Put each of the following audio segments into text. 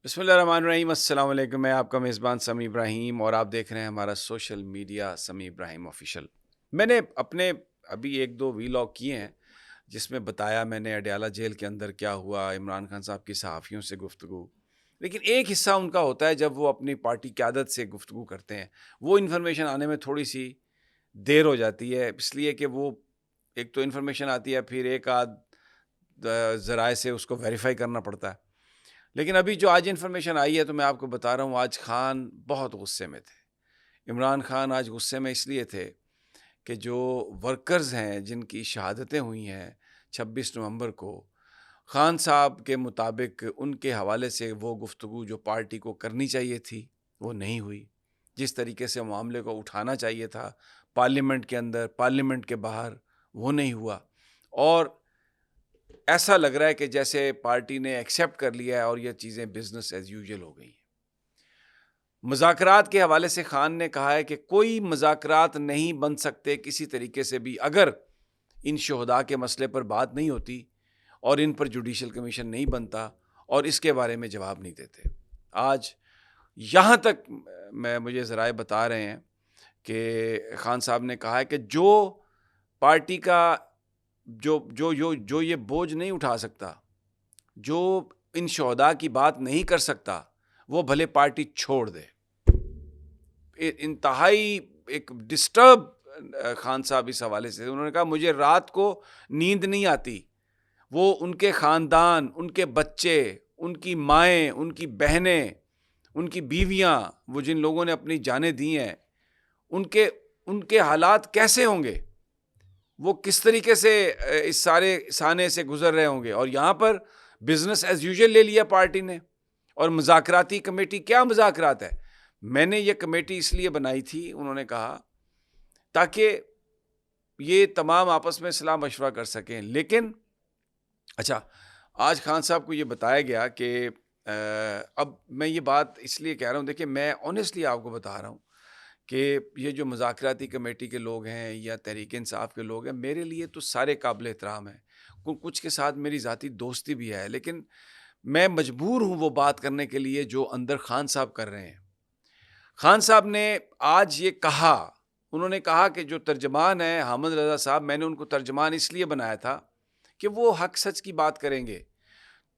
بسم اللہ الرحمن الرحیم۔ السلام علیکم، میں آپ کا میزبان سمیع ابراہیم اور آپ دیکھ رہے ہیں ہمارا سوشل میڈیا سمیع ابراہیم آفیشیل۔ میں نے اپنے ابھی 1-2 ویلاگ کیے ہیں جس میں بتایا میں نے اڈیالہ جیل کے اندر کیا ہوا، عمران خان صاحب کی صحافیوں سے گفتگو، لیکن ایک حصہ ان کا ہوتا ہے جب وہ اپنی پارٹی قیادت سے گفتگو کرتے ہیں، وہ انفارمیشن آنے میں تھوڑی سی دیر ہو جاتی ہے، اس لیے کہ وہ ایک تو انفارمیشن آتی ہے، پھر ایک آدھ ذرائع سے اس کو ویریفائی کرنا پڑتا ہے۔ لیکن ابھی جو آج انفارمیشن آئی ہے تو میں آپ کو بتا رہا ہوں، آج خان بہت غصے میں تھے۔ عمران خان آج غصے میں اس لیے تھے کہ جو ورکرز ہیں جن کی شہادتیں ہوئی ہیں 26 نومبر کو، خان صاحب کے مطابق ان کے حوالے سے وہ گفتگو جو پارٹی کو کرنی چاہیے تھی وہ نہیں ہوئی، جس طریقے سے معاملے کو اٹھانا چاہیے تھا پارلیمنٹ کے اندر، پارلیمنٹ کے باہر، وہ نہیں ہوا، اور ایسا لگ رہا ہے کہ جیسے پارٹی نے ایکسیپٹ کر لیا ہے اور یہ چیزیں بزنس ایز یوزول ہو گئی ہیں۔ مذاکرات کے حوالے سے خان نے کہا ہے کہ کوئی مذاکرات نہیں بن سکتے کسی طریقے سے بھی اگر ان شہداء کے مسئلے پر بات نہیں ہوتی اور ان پر جوڈیشل کمیشن نہیں بنتا اور اس کے بارے میں جواب نہیں دیتے۔ آج یہاں تک مجھے ذرائع بتا رہے ہیں کہ خان صاحب نے کہا ہے کہ جو پارٹی کا جو یہ بوجھ نہیں اٹھا سکتا، جو ان شہداء کی بات نہیں کر سکتا، وہ بھلے پارٹی چھوڑ دے۔ انتہائی ایک ڈسٹرب خان صاحب اس حوالے سے، انہوں نے کہا مجھے رات کو نیند نہیں آتی، وہ ان کے خاندان، ان کے بچے، ان کی مائیں، ان کی بہنیں، ان کی بیویاں، وہ جن لوگوں نے اپنی جانیں دی ہیں، ان کے حالات کیسے ہوں گے، وہ کس طریقے سے اس سارے سانے سے گزر رہے ہوں گے، اور یہاں پر بزنس ایز یوزول لے لیا پارٹی نے، اور مذاکراتی کمیٹی کیا مذاکرات ہے؟ میں نے یہ کمیٹی اس لیے بنائی تھی، انہوں نے کہا، تاکہ یہ تمام آپس میں صلاح مشورہ کر سکیں۔ لیکن اچھا، آج خان صاحب کو یہ بتایا گیا کہ اب میں یہ بات اس لیے کہہ رہا ہوں، دیکھیں میں آنیسٹلی آپ کو بتا رہا ہوں کہ یہ جو مذاکراتی کمیٹی کے لوگ ہیں یا تحریک انصاف کے لوگ ہیں، میرے لیے تو سارے قابل احترام ہیں، کچھ کے ساتھ میری ذاتی دوستی بھی ہے، لیکن میں مجبور ہوں وہ بات کرنے کے لیے جو اندر خان صاحب کر رہے ہیں۔ خان صاحب نے آج یہ کہا، انہوں نے کہا کہ جو ترجمان ہیں حامد رضا صاحب، میں نے ان کو ترجمان اس لیے بنایا تھا کہ وہ حق سچ کی بات کریں گے۔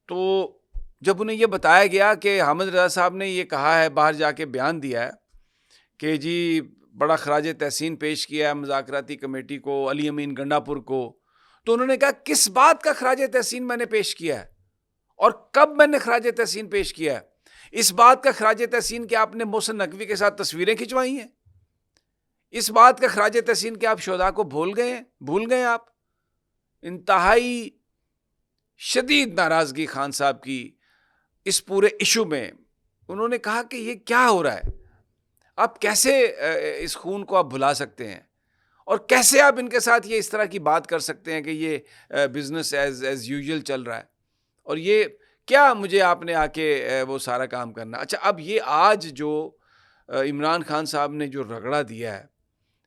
تو جب انہیں یہ بتایا گیا کہ حامد رضا صاحب نے یہ کہا ہے، باہر جا کے بیان دیا ہے کہ جی بڑا خراج تحسین پیش کیا ہے مذاکراتی کمیٹی کو، علی امین گنڈا پور کو، تو انہوں نے کہا کس بات کا خراج تحسین میں نے پیش کیا ہے اور کب میں نے خراج تحسین پیش کیا ہے؟ اس بات کا خراج تحسین کہ آپ نے محسن نقوی کے ساتھ تصویریں کھنچوائی ہیں؟ اس بات کا خراج تحسین کہ آپ شہداء کو بھول گئے آپ؟ انتہائی شدید ناراضگی خان صاحب کی اس پورے ایشو میں۔ انہوں نے کہا کہ یہ کیا ہو رہا ہے، آپ کیسے اس خون کو آپ بھلا سکتے ہیں، اور کیسے آپ ان کے ساتھ یہ اس طرح کی بات کر سکتے ہیں کہ یہ بزنس ایز یوزول چل رہا ہے، اور یہ کیا مجھے آپ نے آ کے وہ سارا کام کرنا۔ اچھا، اب یہ آج جو عمران خان صاحب نے جو رگڑا دیا ہے،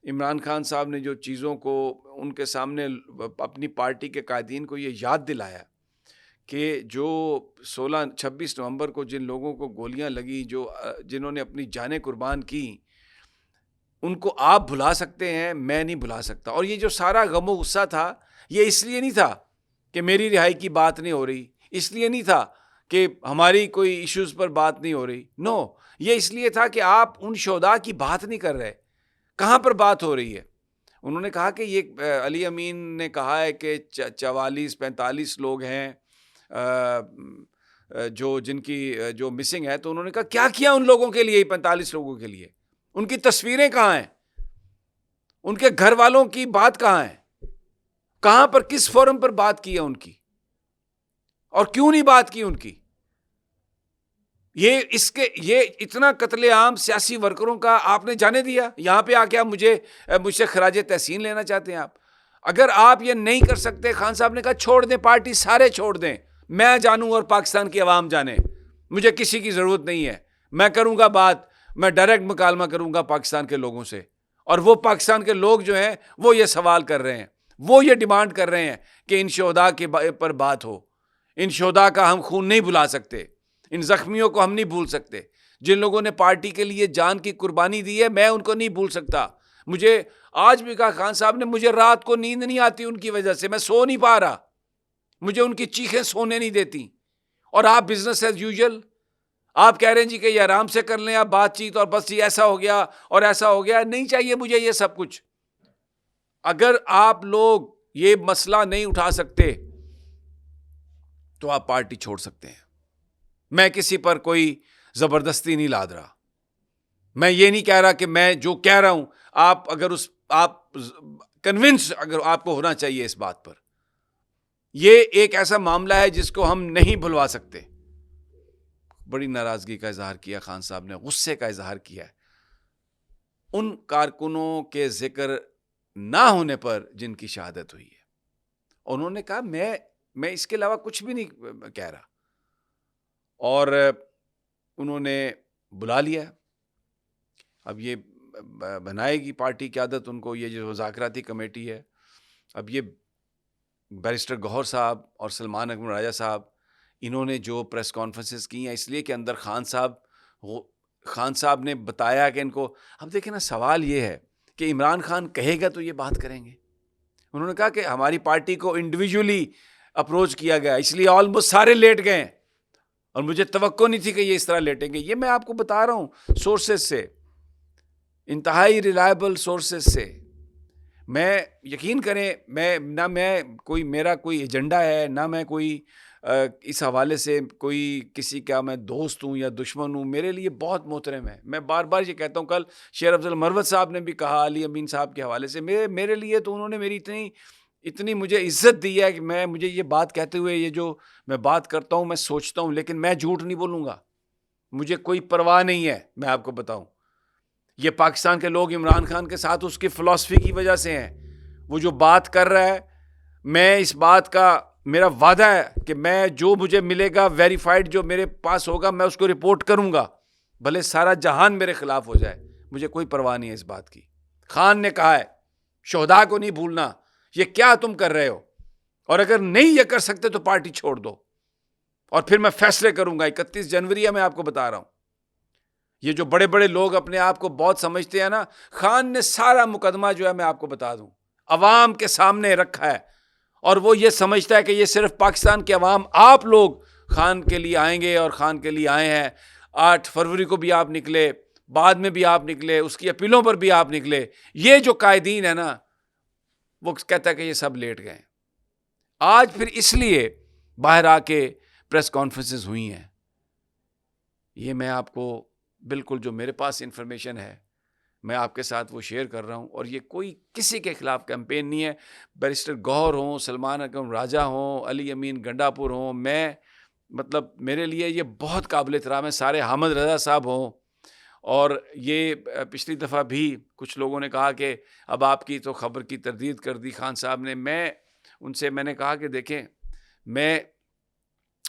عمران خان صاحب نے جو چیزوں کو ان کے سامنے اپنی پارٹی کے قائدین کو یہ یاد دلایا کہ جو 26 نومبر کو جن لوگوں کو گولیاں لگی، جنہوں نے اپنی جانیں قربان کی، ان کو آپ بھلا سکتے ہیں، میں نہیں بھلا سکتا۔ اور یہ جو سارا غم و غصہ تھا، یہ اس لیے نہیں تھا کہ میری رہائی کی بات نہیں ہو رہی، اس لیے نہیں تھا کہ ہماری کوئی ایشوز پر بات نہیں ہو رہی، نو، یہ اس لیے تھا کہ آپ ان شہداء کی بات نہیں کر رہے۔ کہاں پر بات ہو رہی ہے؟ انہوں نے کہا کہ یہ علی امین نے کہا ہے کہ 44-45 لوگ ہیں جن کی جو مسنگ ہے، تو انہوں نے کہا کیا ان لوگوں کے لیے، 45 لوگوں کے لیے ان کی تصویریں کہاں ہیں، ان کے گھر والوں کی بات کہاں ہے، کہاں پر کس فورم پر بات کی ہے ان کی، اور کیوں نہیں بات کی ان کی؟ یہ اتنا قتل عام سیاسی ورکروں کا آپ نے جانے دیا، یہاں پہ آ کے آپ مجھ سے خراج تحسین لینا چاہتے ہیں؟ آپ اگر آپ یہ نہیں کر سکتے، خان صاحب نے کہا چھوڑ دیں پارٹی، سارے چھوڑ دیں، میں جانوں اور پاکستان کی عوام جانے، مجھے کسی کی ضرورت نہیں ہے، میں کروں گا بات، میں ڈائریکٹ مکالمہ کروں گا پاکستان کے لوگوں سے، اور وہ پاکستان کے لوگ جو ہیں وہ یہ سوال کر رہے ہیں، وہ یہ ڈیمانڈ کر رہے ہیں کہ ان شہداء کے پر بات ہو، ان شہداء کا ہم خون نہیں بھلا سکتے، ان زخمیوں کو ہم نہیں بھول سکتے. جن لوگوں نے پارٹی کے لیے جان کی قربانی دی ہے میں ان کو نہیں بھول سکتا. مجھے آج بھی کہا خان صاحب نے مجھے رات کو نیند نہیں آتی ان کی وجہ سے, میں سو نہیں پا رہا, مجھے ان کی چیخیں سونے نہیں دیتی. اور آپ بزنس ایز یوزول آپ کہہ رہے ہیں جی کہ یہ آرام سے کر لیں آپ بات چیت, اور بس یہ ایسا ہو گیا اور ایسا ہو گیا. نہیں چاہیے مجھے یہ سب کچھ. اگر آپ لوگ یہ مسئلہ نہیں اٹھا سکتے تو آپ پارٹی چھوڑ سکتے ہیں. میں کسی پر کوئی زبردستی نہیں لاد رہا. میں یہ نہیں کہہ رہا کہ میں جو کہہ رہا ہوں آپ اگر آپ کنونس اگر آپ کو ہونا چاہیے اس بات پر. یہ ایک ایسا معاملہ ہے جس کو ہم نہیں بھلوا سکتے. بڑی ناراضگی کا اظہار کیا خان صاحب نے, غصے کا اظہار کیا ہے ان کارکنوں کے ذکر نہ ہونے پر جن کی شہادت ہوئی ہے. انہوں نے کہا میں اس کے علاوہ کچھ بھی نہیں کہہ رہا, اور انہوں نے بلا لیا. اب یہ بنائے گی پارٹی قیادت ان کو, یہ جو مذاکراتی کمیٹی ہے. اب یہ بیرسٹر گوہر صاحب اور سلمان اکمل راجہ صاحب انہوں نے جو پریس کانفرنسز کی ہیں اس لیے کہ اندر خان صاحب نے بتایا کہ ان کو. اب دیکھیں نا, سوال یہ ہے کہ عمران خان کہے گا تو یہ بات کریں گے. انہوں نے کہا کہ ہماری پارٹی کو انڈیویجولی اپروچ کیا گیا اس لیے آلموسٹ سارے لیٹ گئے, اور مجھے توقع نہیں تھی کہ یہ اس طرح لیٹیں گے. یہ میں آپ کو بتا رہا ہوں سورسز سے, انتہائی ریلائبل سورسز سے. میں یقین کریں میں کوئی میرا کوئی ایجنڈا ہے, نہ میں کوئی اس حوالے سے کوئی کسی کا میں دوست ہوں یا دشمن ہوں. میرے لیے بہت محترم ہے. میں بار بار یہ کہتا ہوں, کل شیر افضل مروت صاحب نے بھی کہا علی امین صاحب کے حوالے سے, میرے لیے تو انہوں نے میری اتنی مجھے عزت دی ہے کہ مجھے یہ بات کہتے ہوئے یہ جو میں بات کرتا ہوں میں سوچتا ہوں, لیکن میں جھوٹ نہیں بولوں گا. مجھے کوئی پرواہ نہیں ہے. میں آپ کو بتاؤں, یہ پاکستان کے لوگ عمران خان کے ساتھ اس کی فلسفی کی وجہ سے ہیں. وہ جو بات کر رہا ہے, میں اس بات کا میرا وعدہ ہے کہ میں جو مجھے ملے گا ویریفائڈ جو میرے پاس ہوگا میں اس کو رپورٹ کروں گا, بھلے سارا جہان میرے خلاف ہو جائے. مجھے کوئی پرواہ نہیں ہے اس بات کی. خان نے کہا ہے شہداء کو نہیں بھولنا. یہ کیا تم کر رہے ہو, اور اگر نہیں یہ کر سکتے تو پارٹی چھوڑ دو, اور پھر میں فیصلے کروں گا. 31 جنوری ہے, میں آپ کو بتا رہا ہوں. یہ جو بڑے بڑے لوگ اپنے آپ کو بہت سمجھتے ہیں نا, خان نے سارا مقدمہ جو ہے میں آپ کو بتا دوں عوام کے سامنے رکھا ہے, اور وہ یہ سمجھتا ہے کہ یہ صرف پاکستان کے عوام آپ لوگ خان کے لیے آئیں گے, اور خان کے لیے آئے ہیں. 8 فروری کو بھی آپ نکلے, بعد میں بھی آپ نکلے, اس کی اپیلوں پر بھی آپ نکلے. یہ جو قائدین ہے نا, وہ کہتا ہے کہ یہ سب لیٹ گئے. آج پھر اس لیے باہر آ کے پریس کانفرنسز ہوئی ہیں. یہ میں آپ کو بالکل جو میرے پاس انفارمیشن ہے میں آپ کے ساتھ وہ شیئر کر رہا ہوں, اور یہ کوئی کسی کے خلاف کیمپین نہیں ہے. بیرسٹر گوہر ہوں, سلمان اکرم راجہ ہوں, علی امین گنڈاپور ہوں, میں مطلب میرے لیے یہ بہت قابل احترام ہے. سارے حامد رضا صاحب ہوں, اور یہ پچھلی دفعہ بھی کچھ لوگوں نے کہا کہ اب آپ کی تو خبر کی تردید کر دی خان صاحب نے. میں نے کہا کہ دیکھیں, میں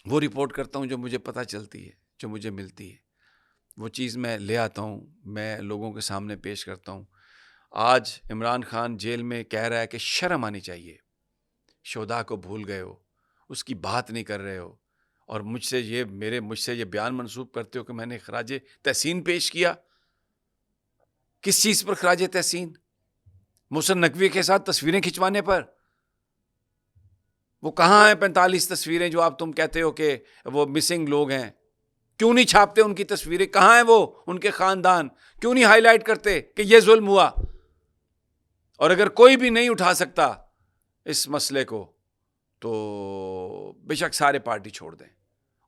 وہ رپورٹ کرتا ہوں جو مجھے پتہ چلتی ہے, جو مجھے ملتی ہے, وہ چیز میں لے آتا ہوں, میں لوگوں کے سامنے پیش کرتا ہوں. آج عمران خان جیل میں کہہ رہا ہے کہ شرم آنی چاہیے, شہداء کو بھول گئے ہو, اس کی بات نہیں کر رہے ہو, اور مجھ سے یہ بیان منسوب کرتے ہو کہ میں نے خراج تحسین پیش کیا. کس چیز پر خراج تحسین؟ محسن نقوی کے ساتھ تصویریں کھنچوانے پر. وہ کہاں ہیں 45 تصویریں جو تم کہتے ہو کہ وہ مسنگ لوگ ہیں؟ کیوں نہیں چھاپتے ان کی تصویریں؟ کہاں ہیں وہ, ان کے خاندان کیوں نہیں ہائی لائٹ کرتے کہ یہ ظلم ہوا؟ اور اگر کوئی بھی نہیں اٹھا سکتا اس مسئلے کو تو بے شک سارے پارٹی چھوڑ دیں.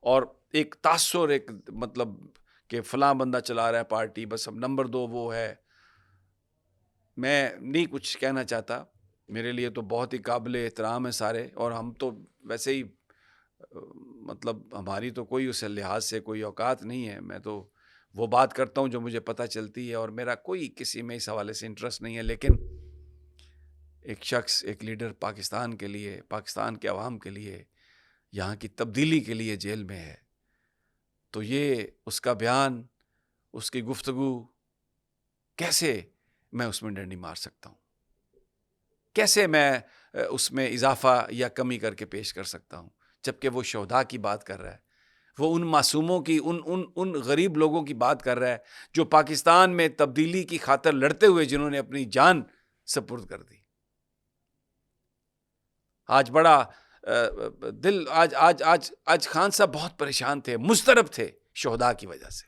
اور ایک تاثر, ایک مطلب کہ فلاں بندہ چلا رہا ہے پارٹی, بس اب نمبر 2 وہ ہے. میں نہیں کچھ کہنا چاہتا. میرے لیے تو بہت ہی قابل احترام ہے سارے, اور ہم تو ویسے ہی مطلب ہماری تو کوئی اس لحاظ سے کوئی اوقات نہیں ہے. میں تو وہ بات کرتا ہوں جو مجھے پتہ چلتی ہے, اور میرا کوئی کسی میں اس حوالے سے انٹرسٹ نہیں ہے. لیکن ایک شخص, ایک لیڈر پاکستان کے لیے, پاکستان کے عوام کے لیے, یہاں کی تبدیلی کے لیے جیل میں ہے, تو یہ اس کا بیان, اس کی گفتگو, کیسے میں اس میں ڈنڈی مار سکتا ہوں؟ کیسے میں اس میں اضافہ یا کمی کر کے پیش کر سکتا ہوں؟ جبکہ وہ شہداء کی بات کر رہا ہے, وہ ان معصوموں کی ان غریب لوگوں کی بات کر رہا ہے جو پاکستان میں تبدیلی کی خاطر لڑتے ہوئے جنہوں نے اپنی جان سپرد کر دی. آج بڑا دل آج خان صاحب بہت پریشان تھے, مضطرب تھے شہداء کی وجہ سے.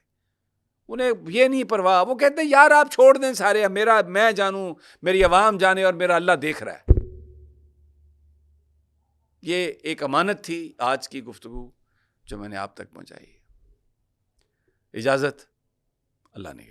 انہیں یہ نہیں پرواہ, وہ کہتے ہیں یار آپ چھوڑ دیں سارے, میں جانوں, میری عوام جانے, اور میرا اللہ دیکھ رہا ہے. یہ ایک امانت تھی آج کی گفتگو جو میں نے آپ تک پہنچائی. اجازت, اللہ نے